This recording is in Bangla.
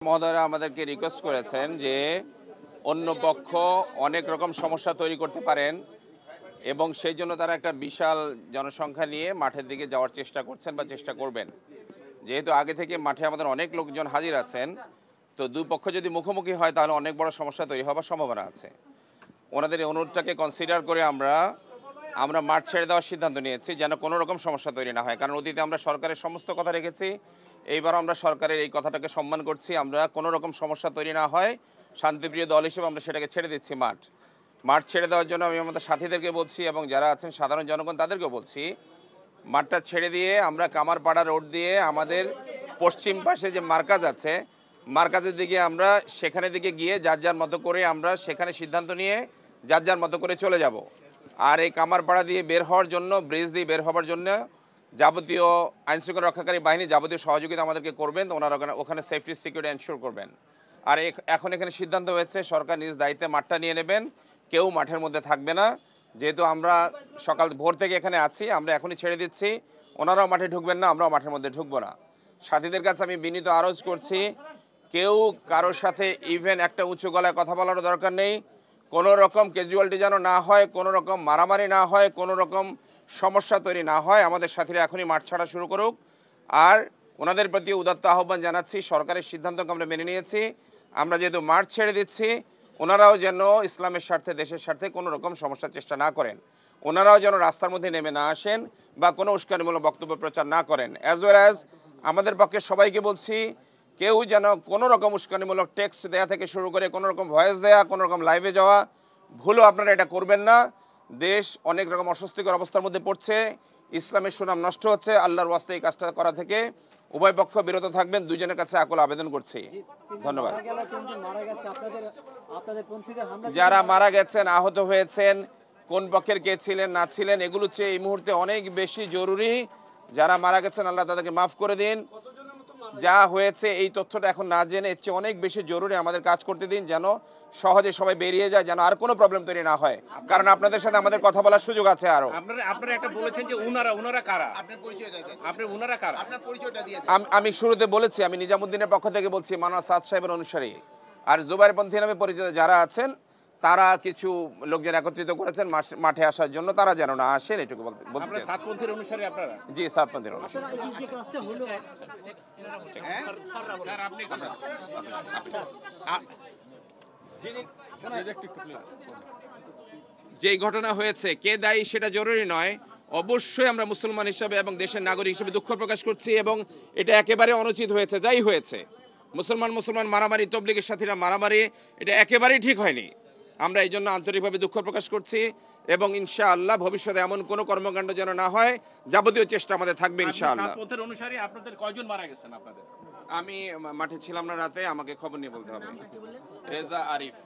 মহোদয়রা আমাদেরকে রিকোয়েস্ট করেছেন যে অন্য পক্ষ অনেক রকম সমস্যা তৈরি করতে পারেন এবং সেই জন্য তারা একটা বিশাল জনসংখ্যা নিয়ে মাঠের দিকে যাওয়ার চেষ্টা করছেন বা চেষ্টা করবেন। যেহেতু আগে থেকে মাঠে আমাদের অনেক লোকজন হাজির আছেন, তো দুই পক্ষ যদি মুখোমুখি হয় তাহলে অনেক বড় সমস্যা তৈরি হওয়ার সম্ভাবনা আছে। ওনাদের এই অনুরোধটাকে কনসিডার করে আমরা মাঠ ছেড়ে দেওয়ার সিদ্ধান্ত নিয়েছি যেন কোনো রকম সমস্যা তৈরি না হয়। কারণ অতীতে আমরা সরকারের সমস্ত কথা রেখেছি, এইবারও আমরা সরকারের এই কথাটাকে সম্মান করছি। আমরা কোনো রকম সমস্যা তৈরি না হয়, শান্তিপ্রিয় দল হিসেবে আমরা সেটাকে ছেড়ে দিচ্ছি। মাঠ ছেড়ে দেওয়ার জন্য আমি আমাদের সাথীদেরকে বলছি এবং যারা আছেন সাধারণ জনগণ তাদেরকেও বলছি, মাঠটা ছেড়ে দিয়ে আমরা কামারপাড়া রোড দিয়ে আমাদের পশ্চিম পাশে যে মার্কাজ আছে, মার্কাজের দিকে আমরা সেখানে দিকে গিয়ে যার যার মতো করে আমরা সেখানে সিদ্ধান্ত নিয়ে যার যার মতো করে চলে যাব। আর এই কামারপাড়া দিয়ে বের হওয়ার জন্য, ব্রিজ দিয়ে বের হওয়ার জন্য যাবতীয় আইনশৃঙ্খলা রক্ষাকারী বাহিনী যাবতীয় সহযোগিতা আমাদেরকে করবেন, ওনারা ওখানে সেফটি সিকিউরিটি এনশিওর করবেন। আর এখন এখানে সিদ্ধান্ত হয়েছে সরকার নিজ দায়িত্বে মাঠটা নিয়ে নেবেন, কেউ মাঠের মধ্যে থাকবে না। যেহেতু আমরা সকাল ভোর থেকে এখানে আছি, আমরা এখনই ছেড়ে দিচ্ছি, ওনারাও মাঠে ঢুকবেন না, আমরাও মাঠের মধ্যে ঢুকবো না। সাথীদের কাছে আমি বিনীত আরজ করছি, কেউ কারোর সাথে ইভেন একটা উঁচু গলায় কথা বলারও দরকার নেই। কোনো রকম ক্যাজুয়ালিটি যেন না হয়, কোনো রকম মারামারি না হয়, কোনো রকম সমস্যা তৈরি না হয়। আমাদের সাথীরা এখনই মাঠ ছাড়া শুরু করুক। আর ওনাদের প্রতি উদাত্ত আহ্বান জানাচ্ছি, সরকারের সিদ্ধান্তকে আমরা মেনে নিয়েছি। আমরা যেহেতু মাঠ ছেড়ে দিচ্ছি, ওনারাও যেন ইসলামের স্বার্থে, দেশের স্বার্থে কোনো রকম সমস্যার চেষ্টা না করেন। ওনারাও যেন রাস্তার মধ্যে নেমে না আসেন বা কোনো উস্কানিমূলক বক্তব্য প্রচার না করেন। অ্যাজ ওয়েল অ্যাজ আমাদের পক্ষে সবাইকে বলছি, কেউ যেন কোনো রকম উস্কানিমূলক টেক্সট দেয়া থেকে শুরু করে কোনো রকম ভয়েস দেয়া, কোনো রকম লাইভে যাওয়া, ভুলও আপনারা এটা করবেন না। দেশ অনেক রকম অস্বস্তিকর অবস্থার মধ্যে পড়ছে, ইসলামের সুনাম নষ্ট হচ্ছে। আল্লাহর ওয়াস্তে এই কাজটা করা থেকে উভয় পক্ষ বিরত থাকবেন, দুজনের কাছে আকুল আবেদন করছি। ধন্যবাদ। যারা মারা গেছেন, আহত হয়েছেন, কোন পক্ষের কে ছিলেন না ছিলেন, এগুলো চেয়ে এই মুহূর্তে অনেক বেশি জরুরি। যারা মারা গেছেন আল্লাহ তাদেরকে মাফ করে দিন। যা হয়েছে এই তথ্যটা এখন না জেনে এর চেয়ে অনেক বেশি জরুরি আমাদের কাজ করতে দিন, যেন সহজে সবাই বেরিয়ে যায়, যেন আর কোনো প্রবলেম তৈরি না হয়। কারণ আপনাদের সাথে আমাদের কথা বলার সুযোগ আছে আরো। আপনারা একটা বলেছেন যে উনারা কারা? আপনার পরিচয়টা দেন। আপনি উনারা কারা? আপনার পরিচয়টা দিয়ে দেন। আমি শুরুতে বলেছি, আমি নিজামুদ্দিনের পক্ষ থেকে বলছি, মাওলানা সাদ সাহেবের অনুসারী। আর জুবাইরপন্থী নামে পরিচিত যারা আছেন, তারা কিছু লোকজন একত্রিত করেছেন মাঠে আসার জন্য, তারা যেন না আসেন, এটুকু বলতে চাই। সাতপন্থীর অনুসারী আপনারা? জি, সাতপন্থীর অনুসারী। যেই ঘটনা হয়েছে কে দায়ী সেটা জরুরি নয়, অবশ্যই আমরা মুসলমান হিসেবে এবং দেশের নাগরিক হিসেবে দুঃখ প্রকাশ করছি এবং এটা একেবারে অনুচিত হয়েছে। যাই হয়েছে, মুসলমান মারামারি, তবলিগের সাথীরা মারামারি, এটা একেবারেই ঠিক হয়নি। আমরা এই জন্য আন্তরিকভাবে দুঃখ প্রকাশ করছি এবং ইনশাআল্লাহ ভবিষ্যতে এমন কোনো কর্মকাণ্ড যেন না হয়, যাবতীয় চেষ্টা আমাদের থাকবে ইনশাআল্লাহ। সাতপন্থীর অনুসারী আপনাদের কয়জন মারা গেছেন? আপনাদের? আমি মাঠে ছিলাম না রাতে, আমাকে খবর নিয়ে বলতে হবে। রেজা আরিফ।